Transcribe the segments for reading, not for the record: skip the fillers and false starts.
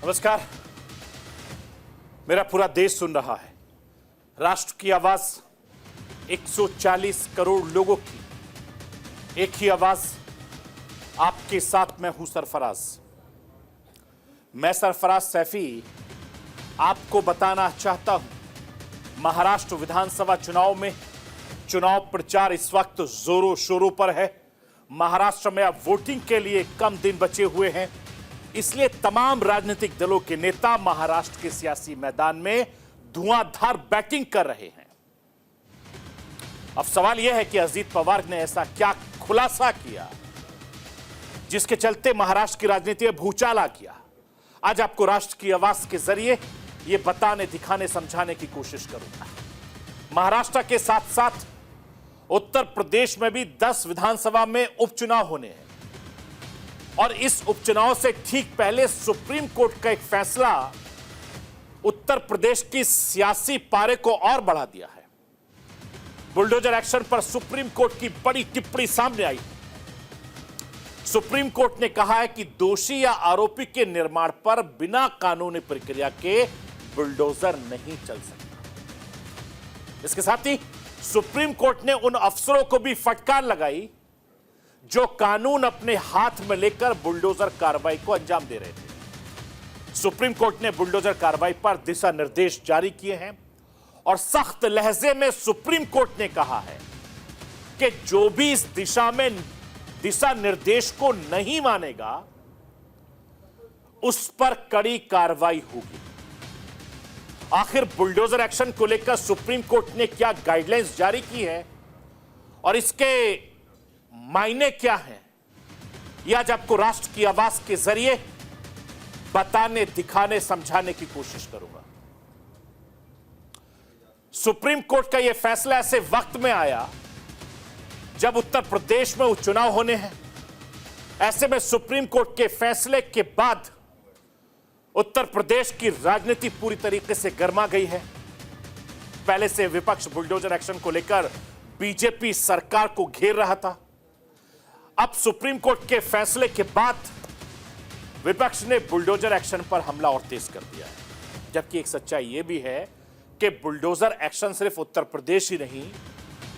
नमस्कार। मेरा पूरा देश सुन रहा है। राष्ट्र की आवाज 140 करोड़ लोगों की एक ही आवाज। आपके साथ मैं हूं सरफराज। मैं सरफराज सैफी आपको बताना चाहता हूं, महाराष्ट्र विधानसभा चुनाव में चुनाव प्रचार इस वक्त जोरों शोरों पर है। महाराष्ट्र में अब वोटिंग के लिए कम दिन बचे हुए हैं, इसलिए तमाम राजनीतिक दलों के नेता महाराष्ट्र के सियासी मैदान में धुआंधार बैटिंग कर रहे हैं। अब सवाल यह है कि अजीत पवार ने ऐसा क्या खुलासा किया जिसके चलते महाराष्ट्र की राजनीति में भूचाल आ गया। आज आपको राष्ट्र की आवाज के जरिए यह बताने, दिखाने, समझाने की कोशिश करूंगा। महाराष्ट्र के साथ साथ उत्तर प्रदेश में भी 10 विधानसभा में उपचुनाव होने हैं और इस उपचुनाव से ठीक पहले सुप्रीम कोर्ट का एक फैसला उत्तर प्रदेश की सियासी पारे को और बढ़ा दिया है। बुलडोजर एक्शन पर सुप्रीम कोर्ट की बड़ी टिप्पणी सामने आई। सुप्रीम कोर्ट ने कहा है कि दोषी या आरोपी के निर्माण पर बिना कानूनी प्रक्रिया के बुलडोजर नहीं चल सकता। इसके साथ ही सुप्रीम कोर्ट ने उन अफसरों को भी फटकार लगाई जो कानून अपने हाथ में लेकर बुलडोजर कार्रवाई को अंजाम दे रहे थे। सुप्रीम कोर्ट ने बुलडोजर कार्रवाई पर दिशा निर्देश जारी किए हैं और सख्त लहजे में सुप्रीम कोर्ट ने कहा है कि जो भी इस दिशा में दिशा निर्देश को नहीं मानेगा उस पर कड़ी कार्रवाई होगी। आखिर बुलडोजर एक्शन को लेकर सुप्रीम कोर्ट ने क्या गाइडलाइंस जारी की है और इसके मायने क्या हैं, यह आज आपको राष्ट्र की आवाज के जरिए बताने, दिखाने, समझाने की कोशिश करूंगा। सुप्रीम कोर्ट का यह फैसला ऐसे वक्त में आया जब उत्तर प्रदेश में उपचुनाव होने हैं। ऐसे में सुप्रीम कोर्ट के फैसले के बाद उत्तर प्रदेश की राजनीति पूरी तरीके से गर्मा गई है। पहले से विपक्ष बुलडोजर एक्शन को लेकर बीजेपी सरकार को घेर रहा था। अब सुप्रीम कोर्ट के फैसले के बाद विपक्ष ने बुलडोजर एक्शन पर हमला और तेज कर दिया है। जबकि एक सच्चाई यह भी है कि बुलडोजर एक्शन सिर्फ उत्तर प्रदेश ही नहीं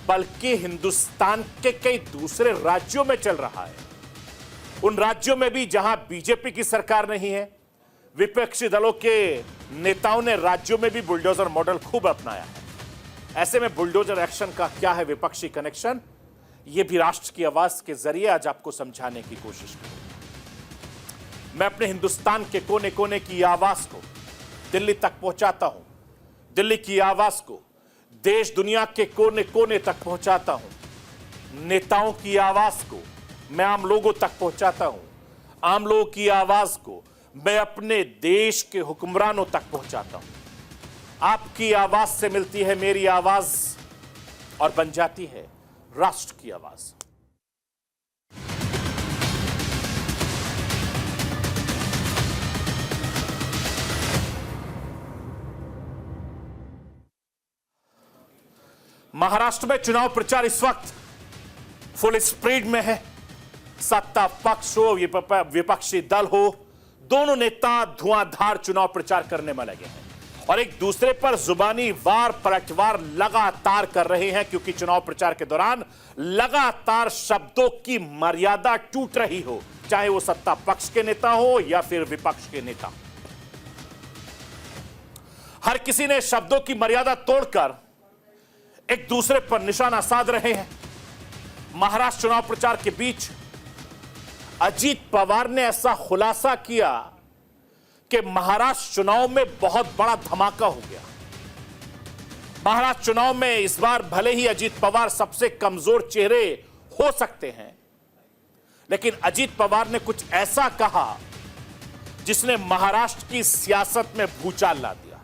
बल्कि हिंदुस्तान के कई दूसरे राज्यों में चल रहा है। उन राज्यों में भी जहां बीजेपी की सरकार नहीं है, विपक्षी दलों के नेताओं ने राज्यों में भी बुलडोजर मॉडल खूब अपनाया है। ऐसे में बुलडोजर एक्शन का क्या है विपक्षी कनेक्शन, यह भी राष्ट्र की आवाज के जरिए आज आपको समझाने की कोशिश करूंगा। मैं अपने हिंदुस्तान के कोने कोने की आवाज को दिल्ली तक पहुंचाता हूं, दिल्ली की आवाज को देश दुनिया के कोने कोने तक पहुंचाता हूं। नेताओं की आवाज को मैं आम लोगों तक पहुंचाता हूं, आम लोगों की आवाज को मैं अपने देश के हुक्मरानों तक पहुंचाता हूं। आपकी आवाज से मिलती है मेरी आवाज और बन जाती है राष्ट्र की आवाज। महाराष्ट्र में चुनाव प्रचार इस वक्त फुल स्पीड में है। सत्ता पक्ष हो, विपक्षी दल हो, दोनों नेता धुआंधार चुनाव प्रचार करने में लगे हैं और एक दूसरे पर जुबानी वार पलटवार लगातार कर रहे हैं, क्योंकि चुनाव प्रचार के दौरान लगातार शब्दों की मर्यादा टूट रही हो, चाहे वो सत्ता पक्ष के नेता हो या फिर विपक्ष के नेता। हर किसी ने शब्दों की मर्यादा तोड़कर एक दूसरे पर निशाना साध रहे हैं। महाराष्ट्र चुनाव प्रचार के बीच अजीत पवार ने ऐसा खुलासा किया कि महाराष्ट्र चुनाव में बहुत बड़ा धमाका हो गया। महाराष्ट्र चुनाव में इस बार भले ही अजीत पवार सबसे कमजोर चेहरे हो सकते हैं, लेकिन अजीत पवार ने कुछ ऐसा कहा जिसने महाराष्ट्र की सियासत में भूचाल ला दिया।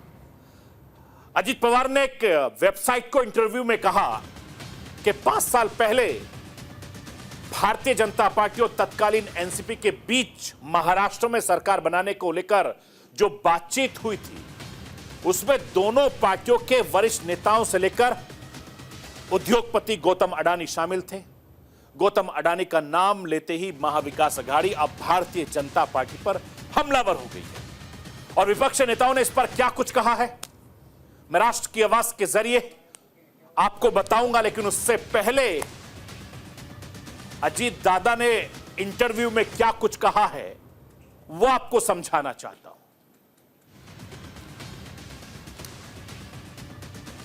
अजीत पवार ने एक वेबसाइट को इंटरव्यू में कहा कि 5 साल पहले भारतीय जनता पार्टी और तत्कालीन एनसीपी के बीच महाराष्ट्र में सरकार बनाने को लेकर जो बातचीत हुई थी उसमें दोनों पार्टियों के वरिष्ठ नेताओं से लेकर उद्योगपति गौतम अडानी शामिल थे। गौतम अडानी का नाम लेते ही महाविकास अघाड़ी अब भारतीय जनता पार्टी पर हमलावर हो गई है। और विपक्ष नेताओं ने इस पर क्या कुछ कहा है मैं राष्ट्र की आवाज के जरिए आपको बताऊंगा, लेकिन उससे पहले अजीत दादा ने इंटरव्यू में क्या कुछ कहा है वो आपको समझाना चाहता हूं।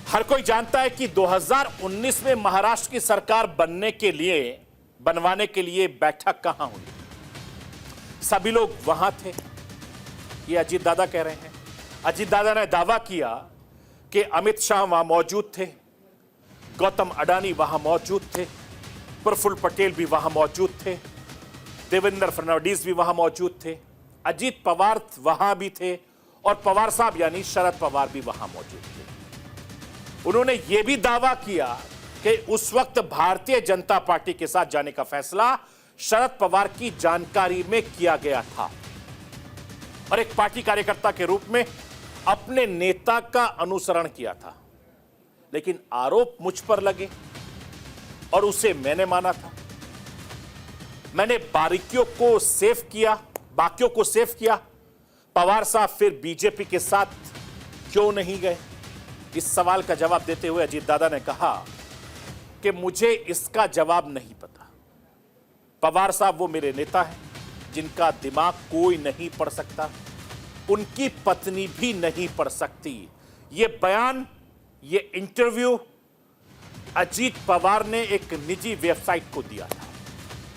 हर कोई जानता है कि 2019 में महाराष्ट्र की सरकार बनवाने के लिए बैठक कहां हुई। सभी लोग वहां थे, ये अजीत दादा कह रहे हैं। अजीत दादा ने दावा किया कि अमित शाह वहां मौजूद थे, गौतम अडानी वहां मौजूद थे, प्रफुल्ल पटेल भी वहां मौजूद थे, देवेंद्र फडणवीस भी वहां मौजूद थे, अजीत पवार वहां भी थे और पवार साहब यानी शरद पवार भी वहां मौजूद थे। उन्होंने यह भी दावा किया कि उस वक्त भारतीय जनता पार्टी के साथ जाने का फैसला शरद पवार की जानकारी में किया गया था और एक पार्टी कार्यकर्ता के रूप में अपने नेता का अनुसरण किया था। लेकिन आरोप मुझ पर लगे और उसे मैंने माना था। मैंने बाकियों को सेव किया। पवार साहब फिर बीजेपी के साथ क्यों नहीं गए? इस सवाल का जवाब देते हुए अजीत दादा ने कहा कि मुझे इसका जवाब नहीं पता। पवार साहब वो मेरे नेता हैं जिनका दिमाग कोई नहीं पढ़ सकता, उनकी पत्नी भी नहीं पढ़ सकती। ये बयान, ये इंटरव्यू अजीत पवार ने एक निजी वेबसाइट को दिया था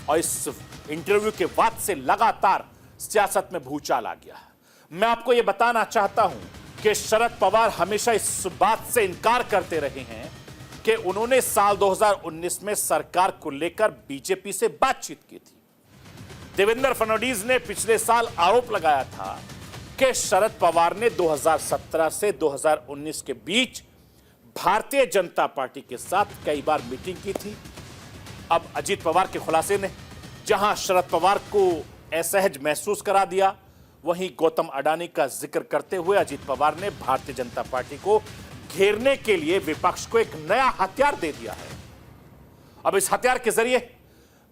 और इस इंटरव्यू के बाद से लगातार सियासत में भूचाल आ गया। मैं आपको यह बताना चाहता हूं कि शरद पवार हमेशा इस बात से इनकार करते रहे हैं कि उन्होंने साल 2019 में सरकार को लेकर बीजेपी से बातचीत की थी। देवेंद्र फडणवीस ने पिछले साल आरोप लगाया था कि शरद पवार ने 2017 से 2019 के बीच भारतीय जनता पार्टी के साथ कई बार मीटिंग की थी। अब अजीत पवार के खुलासे ने जहां शरद पवार को असहज महसूस करा दिया, वहीं गौतम अडानी का जिक्र करते हुए अजीत पवार ने भारतीय जनता पार्टी को घेरने के लिए विपक्ष को एक नया हथियार दे दिया है। अब इस हथियार के जरिए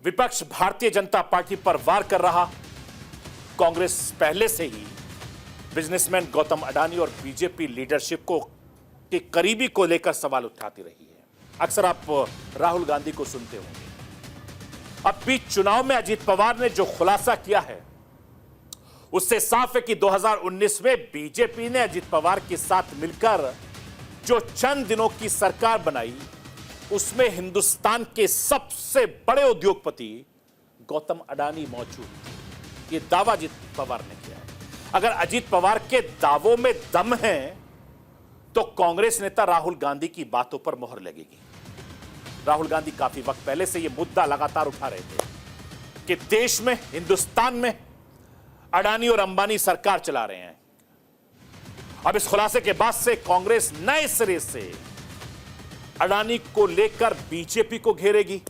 विपक्ष भारतीय जनता पार्टी पर वार कर रहा। कांग्रेस पहले से ही बिजनेसमैन गौतम अडानी और बीजेपी लीडरशिप के करीबी को लेकर सवाल उठाती रही है। अक्सर आप राहुल गांधी को सुनते होंगे। अब बीच चुनाव में अजीत पवार ने जो खुलासा किया है उससे साफ है कि 2019 में बीजेपी ने अजीत पवार के साथ मिलकर जो चंद दिनों की सरकार बनाई उसमें हिंदुस्तान के सबसे बड़े उद्योगपति गौतम अडानी मौजूद थे। यह दावा अजीत पवार ने किया है। अगर अजीत पवार के दावों में दम है तो कांग्रेस नेता राहुल गांधी की बातों पर मोहर लगेगी। राहुल गांधी काफी वक्त पहले से यह मुद्दा लगातार उठा रहे थे कि देश में, हिंदुस्तान में अडानी और अंबानी सरकार चला रहे हैं। अब इस खुलासे के बाद से कांग्रेस नए सिरे से अडानी को लेकर बीजेपी को घेरेगी,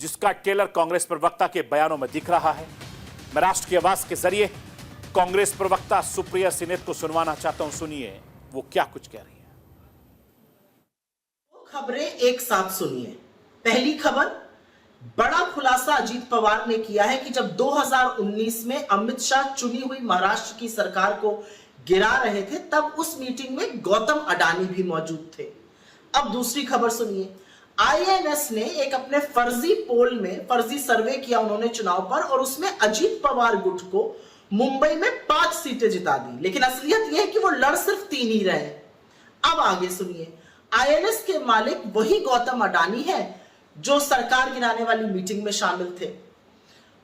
जिसका टेलर कांग्रेस प्रवक्ता के बयानों में दिख रहा है। मैं राष्ट्र की आवाज के जरिए कांग्रेस प्रवक्ता सुप्रिया सिनेत को सुनवाना चाहता हूं। सुनिए वो क्या कुछ कह रही है। खबरें एक साथ सुनिए। पहली खबर, बड़ा खुलासा अजीत पवार ने किया है कि जब 2019 में अमित शाह चुनी हुई महाराष्ट्र की सरकार को गिरा रहे थे तब उस मीटिंग में गौतम अडानी भी मौजूद थे। अब दूसरी खबर सुनिए। आईएनएस ने एक अपने फर्जी सर्वे किया उन्होंने चुनाव पर और उसमें अजीत पवार गुट को मुंबई में 5 सीटें जिता दी, लेकिन असलियत यह है कि वो लड़ सिर्फ 3 ही रहे। अब आगे सुनिए। आईएनएस के मालिक वही गौतम अडानी है जो सरकार गिराने वाली मीटिंग में शामिल थे।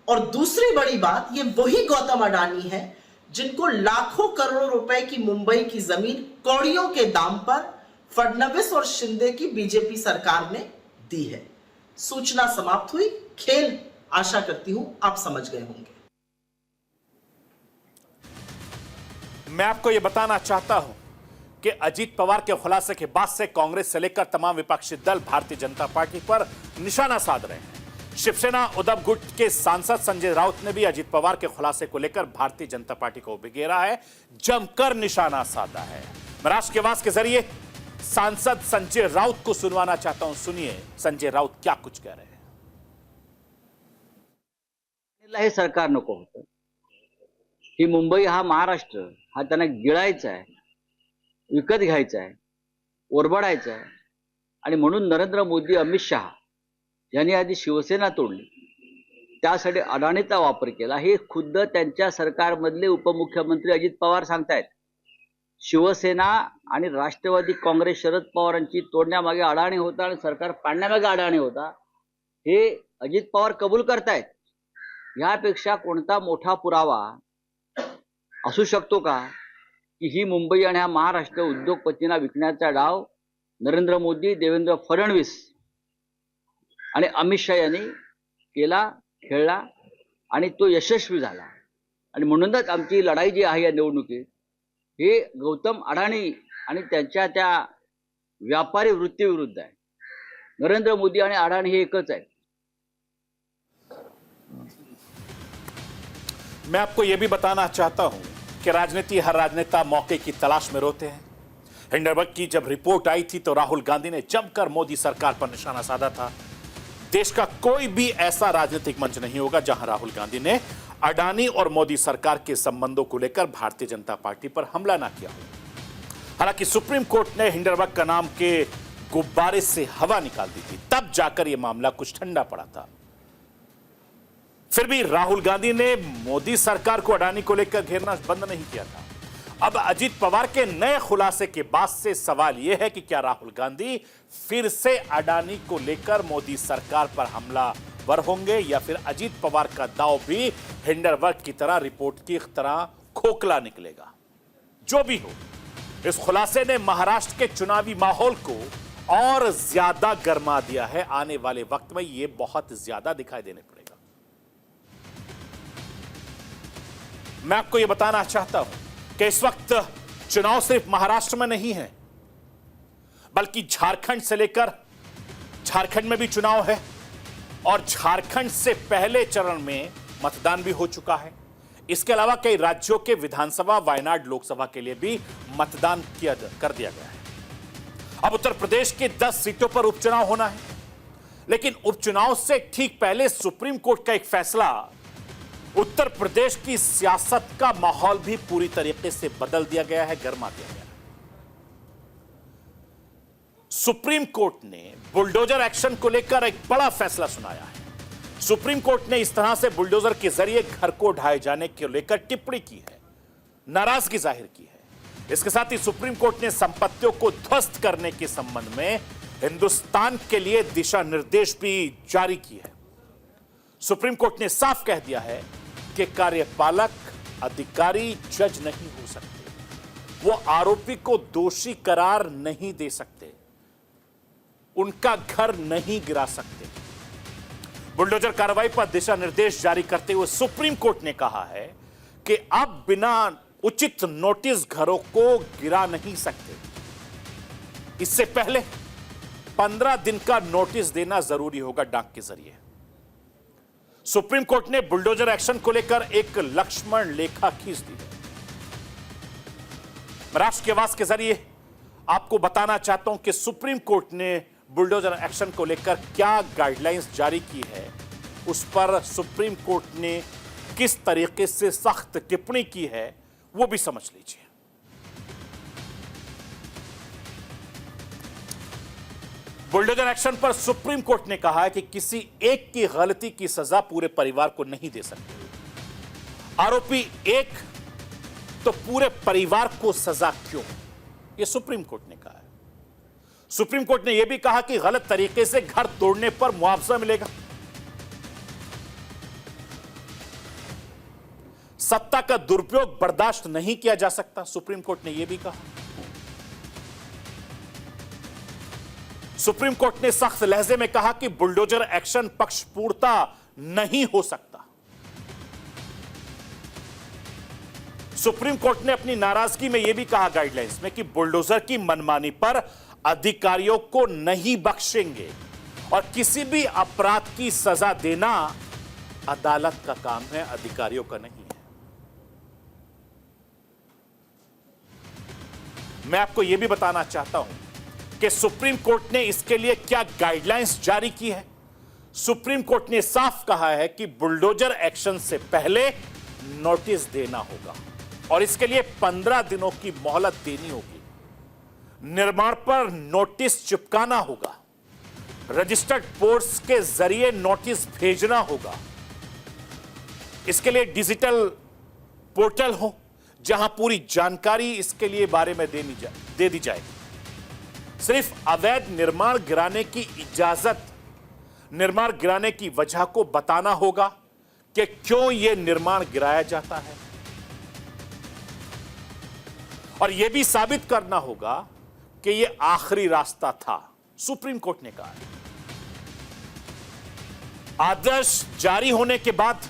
और दूसरी बड़ी बात, ये वही गौतम अडानी है जिनको लाखों करोड़ों रुपए की मुंबई की जमीन कौड़ियों के दाम पर फडणवीस और शिंदे की बीजेपी सरकार ने दी है। सूचना समाप्त हुई। खेल आशा करती हूं आप समझ गए होंगे। मैं आपको यह बताना चाहता हूं कि अजीत पवार के खुलासे के बाद से कांग्रेस से लेकर तमाम विपक्षी दल भारतीय जनता पार्टी पर निशाना साध रहे हैं। शिवसेना उद्धव गुट के सांसद संजय राउत ने भी अजीत पवार के खुलासे को लेकर भारतीय जनता पार्टी को घेरा है, जमकर निशाना साधा है। मैं राष्ट्र की आवाज के जरिए सांसद संजय राउत को सुनवाना चाहता हूं। सुनिए संजय राउत क्या कुछ कह रहे हैं। सरकार नको होतं ही मुंबई हा महाराष्ट्र हा त्यांना गिळायचा आहे, विकत घ्यायचा आहे, ओरबाडायचा आहे. आणि म्हणून नरेंद्र मोदी, अमित शहा यांनी आधी शिवसेना तोडली, त्यासाठी अडाणीचा वापर केला. हे खुद्द त्यांच्या सरकारमधले उपमुख्यमंत्री अजित पवार सांगतायत. शिवसेना आणि राष्ट्रवादी काँग्रेस शरद पवारांची तोडण्यामागे अडाणी होता आणि सरकार पाडण्यामागे अडाणी होता, हे अजित पवार कबूल करतायत. यापेक्षा कोणता मोठा पुरावा असू शकतो का की ही मुंबई आणि हा महाराष्ट्र उद्योगपतींना विकण्याचा डाव नरेंद्र मोदी, देवेंद्र फडणवीस आणि अमित शहा यांनी केला, खेळला आणि तो यशस्वी झाला. आणि म्हणूनच आमची लढाई जी आहे या निवडणुकीत हे गौतम अडाणी आणि त्यांच्या त्या व्यापारी वृत्तीविरुद्ध आहे. नरेंद्र मोदी आणि अडाणी हे एकच आहे. मैं आपको यह भी बताना चाहता हूं कि राजनीति, हर राजनेता मौके की तलाश में रोते हैं। हिंडनबर्ग की जब रिपोर्ट आई थी तो राहुल गांधी ने जमकर मोदी सरकार पर निशाना साधा था। देश का कोई भी ऐसा राजनीतिक मंच नहीं होगा जहां राहुल गांधी ने अडानी और मोदी सरकार के संबंधों को लेकर भारतीय जनता पार्टी पर हमला ना किया हो। हालांकि सुप्रीम कोर्ट ने हिंडनबर्ग का नाम के गुब्बारे से हवा निकाल दी थी, तब जाकर यह मामला कुछ ठंडा पड़ा था। फिर भी राहुल गांधी ने मोदी सरकार को अडानी को लेकर घेरना बंद नहीं किया था। अब अजीत पवार के नए खुलासे के बाद से सवाल यह है कि क्या राहुल गांधी फिर से अडानी को लेकर मोदी सरकार पर हमलावर होंगे या फिर अजीत पवार का दांव भी हिंडनबर्ग की तरह रिपोर्ट की तरह खोखला निकलेगा। जो भी हो, इस खुलासे ने महाराष्ट्र के चुनावी माहौल को और ज्यादा गर्मा दिया है। आने वाले वक्त में यह बहुत ज्यादा दिखाई देने पड़ेगा। मैं आपको यह बताना चाहता हूं कि इस वक्त चुनाव सिर्फ महाराष्ट्र में नहीं है, बल्कि झारखंड से लेकर, झारखंड में भी चुनाव है और झारखंड से पहले चरण में मतदान भी हो चुका है। इसके अलावा कई राज्यों के विधानसभा, वायनाड लोकसभा के लिए भी मतदान कर दिया गया है। अब उत्तर प्रदेश की 10 सीटों पर उपचुनाव होना है, लेकिन उपचुनाव से ठीक पहले सुप्रीम कोर्ट का एक फैसला उत्तर प्रदेश की सियासत का माहौल भी पूरी तरीके से बदल दिया गया है, गरमा दिया गया है। सुप्रीम कोर्ट ने बुलडोजर एक्शन को लेकर एक बड़ा फैसला सुनाया है। सुप्रीम कोर्ट ने इस तरह से बुलडोजर के जरिए घर को ढाए जाने को लेकर टिप्पणी की है, नाराजगी जाहिर की है। इसके साथ ही सुप्रीम कोर्ट ने संपत्तियों को ध्वस्त करने के संबंध में हिंदुस्तान के लिए दिशा निर्देश भी जारी किए हैं। सुप्रीम कोर्ट ने साफ कह दिया है कि कार्यपालक अधिकारी जज नहीं हो सकते, वो आरोपी को दोषी करार नहीं दे सकते, उनका घर नहीं गिरा सकते। बुलडोजर कार्रवाई पर दिशा निर्देश जारी करते हुए सुप्रीम कोर्ट ने कहा है कि अब बिना उचित नोटिस घरों को गिरा नहीं सकते। इससे पहले 15 दिन का नोटिस देना जरूरी होगा डाक के जरिए। सुप्रीम कोर्ट ने बुलडोजर एक्शन को लेकर एक लक्ष्मण रेखा खींच दी है। राष्ट्र की आवाज के जरिए आपको बताना चाहता हूं कि सुप्रीम कोर्ट ने बुलडोजर एक्शन को लेकर क्या गाइडलाइंस जारी की है, उस पर सुप्रीम कोर्ट ने किस तरीके से सख्त टिप्पणी की है, वो भी समझ लीजिए। बुलडोजर एक्शन पर सुप्रीम कोर्ट ने कहा है कि किसी एक की गलती की सजा पूरे परिवार को नहीं दे सकती। आरोपी एक तो पूरे परिवार को सजा क्यों, यह सुप्रीम कोर्ट ने कहा है। सुप्रीम कोर्ट ने यह भी कहा कि गलत तरीके से घर तोड़ने पर मुआवजा मिलेगा। सत्ता का दुरुपयोग बर्दाश्त नहीं किया जा सकता, सुप्रीम कोर्ट ने यह भी कहा। सुप्रीम कोर्ट ने सख्त लहजे में कहा कि बुलडोजर एक्शन पक्षपूर्ता नहीं हो सकता। सुप्रीम कोर्ट ने अपनी नाराजगी में यह भी कहा गाइडलाइंस में कि बुलडोजर की मनमानी पर अधिकारियों को नहीं बख्शेंगे और किसी भी अपराध की सजा देना अदालत का काम है, अधिकारियों का नहीं है। मैं आपको यह भी बताना चाहता हूं कि सुप्रीम कोर्ट ने इसके लिए क्या गाइडलाइंस जारी की है। सुप्रीम कोर्ट ने साफ कहा है कि बुलडोजर एक्शन से पहले नोटिस देना होगा और इसके लिए 15 दिनों की मोहलत देनी होगी। निर्माण पर नोटिस चिपकाना होगा, रजिस्टर्ड पोर्ट्स के जरिए नोटिस भेजना होगा। इसके लिए डिजिटल पोर्टल हो जहां पूरी जानकारी इसके लिए बारे में दे दी जाएगी। सिर्फ अवैध निर्माण गिराने की इजाजत, निर्माण गिराने की वजह को बताना होगा कि क्यों यह निर्माण गिराया जाता है और यह भी साबित करना होगा कि यह आखिरी रास्ता था। सुप्रीम कोर्ट ने कहा आदेश जारी होने के बाद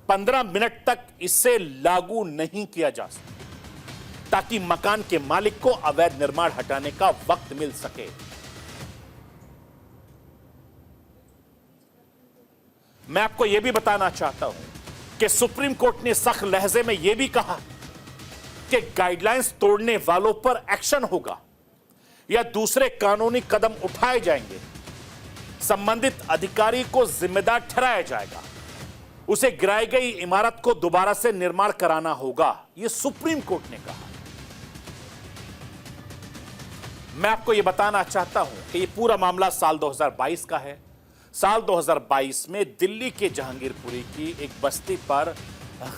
15 मिनट तक इसे लागू नहीं किया जा सकता ताकि मकान के मालिक को अवैध निर्माण हटाने का वक्त मिल सके। मैं आपको यह भी बताना चाहता हूं कि सुप्रीम कोर्ट ने सख्त लहजे में यह भी कहा कि गाइडलाइंस तोड़ने वालों पर एक्शन होगा या दूसरे कानूनी कदम उठाए जाएंगे। संबंधित अधिकारी को जिम्मेदार ठहराया जाएगा, उसे गिराई गई इमारत को दोबारा से निर्माण कराना होगा, यह सुप्रीम कोर्ट ने कहा। मैं आपको यह बताना चाहता हूं कि यह पूरा मामला साल 2022 का है। साल 2022 में दिल्ली के जहांगीरपुरी की एक बस्ती पर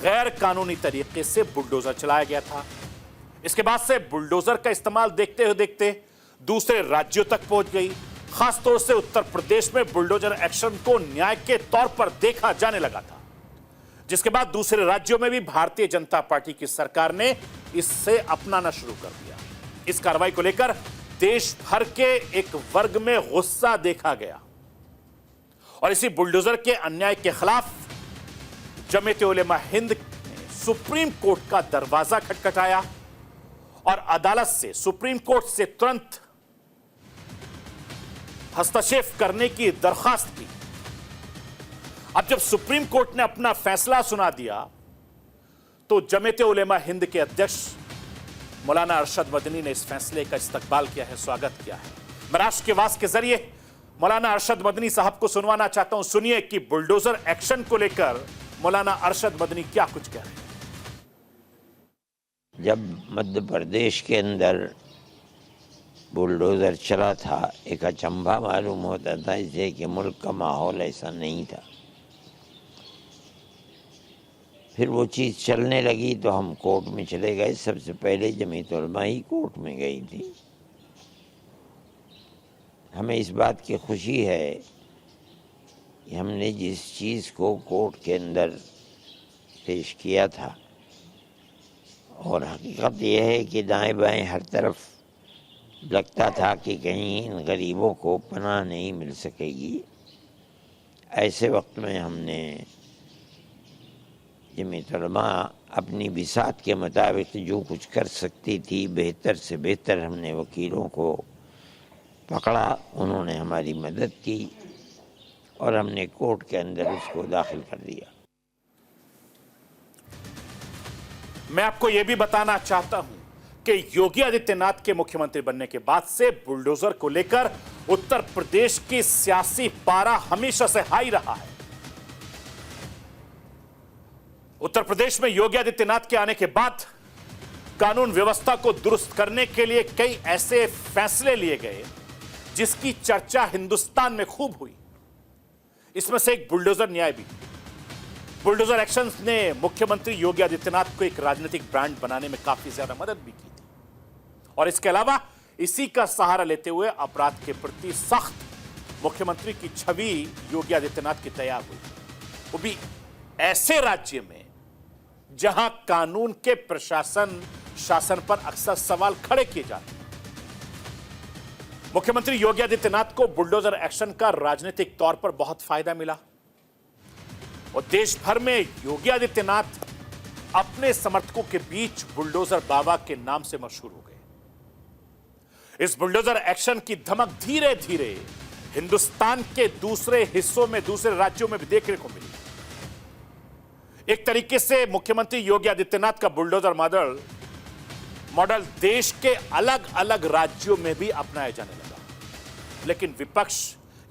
गैर कानूनी तरीके से बुलडोजर चलाया गया था। इसके बाद से बुलडोजर का इस्तेमाल देखते हुए देखते दूसरे राज्यों तक पहुंच गई। खासतौर से उत्तर प्रदेश में बुलडोजर एक्शन को न्याय के तौर पर देखा जाने लगा था, जिसके बाद दूसरे राज्यों में भी भारतीय जनता पार्टी की सरकार ने इससे अपनाना शुरू कर दिया। इस कार्रवाई को लेकर देश भर के एक वर्ग में गुस्सा देखा गया और इसी बुलडोजर के अन्याय के खिलाफ जमीयत उलेमा हिंद ने सुप्रीम कोर्ट का दरवाजा खटखटाया और अदालत से, सुप्रीम कोर्ट से तुरंत हस्तक्षेप करने की दरखास्त की। अब जब सुप्रीम कोर्ट ने अपना फैसला सुना दिया तो जमीयत उलेमा हिंद के अध्यक्ष मौलाना अरशद मदनी ने इस फैसले का इस्तकबाल किया है, स्वागत किया है। मैं राष्ट्र के वास के जरिए मौलाना अरशद मदनी साहब को सुनवाना चाहता हूं। सुनिए कि बुलडोजर एक्शन को लेकर मौलाना अरशद मदनी क्या कुछ कह रहे हैं। जब मध्य प्रदेश के अंदर बुलडोज़र चला था, एक अचंभा मालूम होता था इसलिए कि मुल्क का माहौल ऐसा नहीं था। फिर वो चीज़ चलने लगी तो हम कोर्ट में चले गए। सबसे पहले जमीयत उलमा ही कोर्ट में गई थी। हमें इस बात की खुशी है कि हमने जिस चीज़ को कोर्ट के अंदर पेश किया था, और हकीकत यह है कि दाएं बाएं हर तरफ लगता था कि कहीं इन गरीबों को पनाह नहीं मिल सकेगी। ऐसे वक्त में हमने जमीयत उलमा अपनी बिसात के मुताबिक जो कुछ कर सकती थी बेहतर से बेहतर हमने वकीलों को पकड़ा, उन्होंने हमारी मदद की और हमने कोर्ट के अंदर उसको दाखिल कर दिया। मैं आपको यह भी बताना चाहता हूं कि योगी आदित्यनाथ के मुख्यमंत्री बनने के बाद से बुलडोजर को लेकर उत्तर प्रदेश की सियासी पारा हमेशा से हाई रहा है। उत्तर प्रदेश में योगी आदित्यनाथ के आने के बाद कानून व्यवस्था को दुरुस्त करने के लिए कई ऐसे फैसले लिए गए जिसकी चर्चा हिंदुस्तान में खूब हुई। इसमें से एक बुलडोजर न्याय भी। बुलडोजर एक्शन ने मुख्यमंत्री योगी आदित्यनाथ को एक राजनीतिक ब्रांड बनाने में काफी ज्यादा मदद भी की थी और इसके अलावा इसी का सहारा लेते हुए अपराध के प्रति सख्त मुख्यमंत्री की छवि योगी आदित्यनाथ की तैयार हुई, वो भी ऐसे राज्य में जहां कानून के प्रशासन शासन पर अक्सर सवाल खड़े किए जाते हैं। मुख्यमंत्री योगी आदित्यनाथ को बुलडोजर एक्शन का राजनीतिक तौर पर बहुत फायदा मिला और देश भर में योगी आदित्यनाथ अपने समर्थकों के बीच बुलडोजर बाबा के नाम से मशहूर हो गए। इस बुलडोजर एक्शन की धमक धीरे धीरे हिंदुस्तान के दूसरे हिस्सों में, दूसरे राज्यों में भी देखने को मिली। एक तरीके से मुख्यमंत्री योगी आदित्यनाथ का बुलडोजर मॉडल देश के अलग अलग राज्यों में भी अपनाया जाने लगा, लेकिन विपक्ष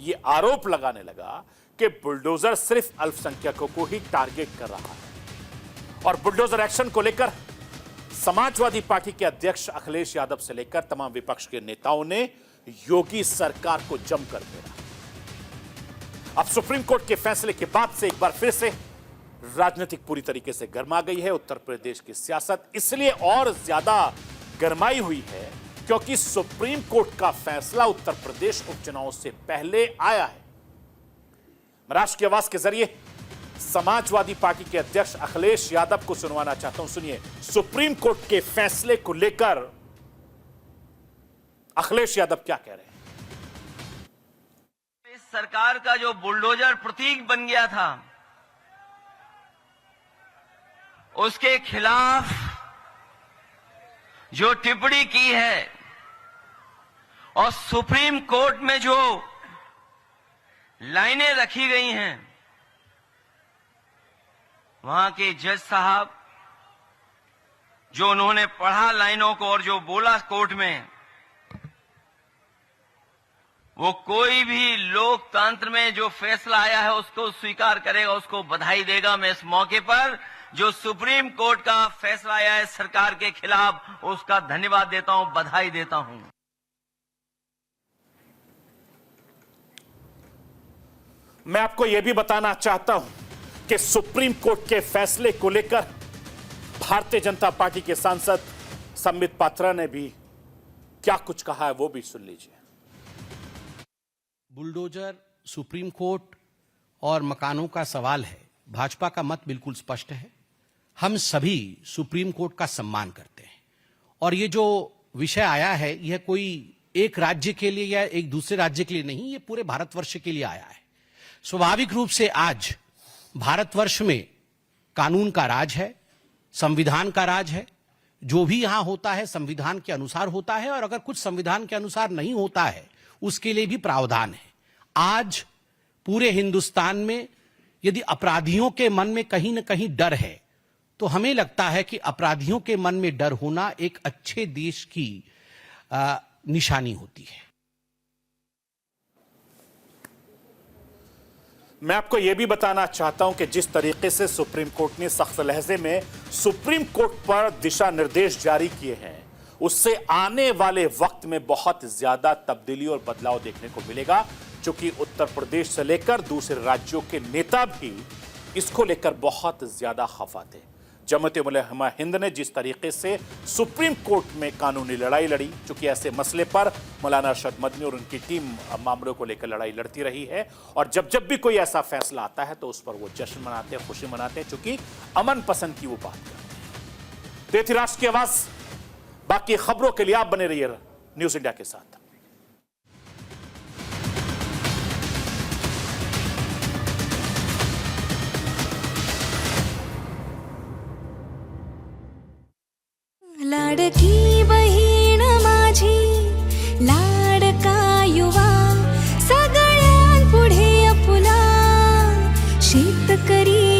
ये आरोप लगाने लगा क्योंकि बुलडोजर सिर्फ अल्पसंख्यकों को ही टारगेट कर रहा है। और बुलडोजर एक्शन को लेकर समाजवादी पार्टी के अध्यक्ष अखिलेश यादव से लेकर तमाम विपक्ष के नेताओं ने योगी सरकार को जमकर घेरा। अब सुप्रीम कोर्ट के फैसले के बाद से एक बार फिर से राजनीतिक पूरी तरीके से गर्मा गई है। उत्तर प्रदेश की सियासत इसलिए और ज्यादा गरमाई हुई है क्योंकि सुप्रीम कोर्ट का फैसला उत्तर प्रदेश उपचुनाव से पहले आया है। महाराष्ट्र की आवाज के जरिए समाजवादी पार्टी के अध्यक्ष अखिलेश यादव को सुनवाना चाहता हूं। सुनिए सुप्रीम कोर्ट के फैसले को लेकर अखिलेश यादव क्या कह रहे हैं। इस सरकार का जो बुलडोजर प्रतीक बन गया था, उसके खिलाफ जो टिप्पणी की है और सुप्रीम कोर्ट में जो लाइनें रखी गई हैं, वहां के जज साहब जो उन्होंने पढ़ा लाइनों को और जो बोला कोर्ट में, वो कोई भी लोकतंत्र में जो फैसला आया है उसको स्वीकार करेगा, उसको बधाई देगा। मैं इस मौके पर जो सुप्रीम कोर्ट का फैसला आया है सरकार के खिलाफ, उसका धन्यवाद देता हूं, बधाई देता हूं। मैं आपको यह भी बताना चाहता हूं कि सुप्रीम कोर्ट के फैसले को लेकर भारतीय जनता पार्टी के सांसद संबित पात्रा ने भी क्या कुछ कहा है, वो भी सुन लीजिए। बुलडोजर, सुप्रीम कोर्ट और मकानों का सवाल है। भाजपा का मत बिल्कुल स्पष्ट है। हम सभी सुप्रीम कोर्ट का सम्मान करते हैं और ये जो विषय आया है यह कोई एक राज्य के लिए या एक दूसरे राज्य के लिए नहीं, ये पूरे भारतवर्ष के लिए आया है। स्वाभाविक रूप से आज भारतवर्ष में कानून का राज है, संविधान का राज है। जो भी यहां होता है संविधान के अनुसार होता है और अगर कुछ संविधान के अनुसार नहीं होता है उसके लिए भी प्रावधान है। आज पूरे हिंदुस्तान में यदि अपराधियों के मन में कहीं न कहीं डर है तो हमें लगता है कि अपराधियों के मन में डर होना एक अच्छे देश की निशानी होती है। मैं आपको यह भी बताना चाहता हूं कि जिस तरीके से सुप्रीम कोर्ट ने सख्त लहजे में सुप्रीम कोर्ट पर दिशा निर्देश जारी किए हैं, उससे आने वाले वक्त में बहुत ज्यादा तब्दीली और बदलाव देखने को मिलेगा, क्योंकि उत्तर प्रदेश से लेकर दूसरे राज्यों के नेता भी इसको लेकर बहुत ज्यादा खफा थे। जमात-ए उलमा हिंद ने जिस तरीके से सुप्रीम कोर्ट में कानूनी लड़ाई लड़ी, क्योंकि ऐसे मसले पर मौलाना अरशद मदनी और उनकी टीम मामलों को लेकर लड़ाई लड़ती रही है, और जब भी कोई ऐसा फैसला आता है तो उस पर वो जश्न मनाते हैं, खुशी मनाते हैं, क्योंकि अमन पसंद की वो बात करते हैं। तो ये थी राष्ट्र की आवाज। बाकी खबरों के लिए आप बने रहिए न्यूज इंडिया के साथ। लाडकी बहीण माझी, लाडका युवा, सगळ्यांपुढे आपुला शेतकरी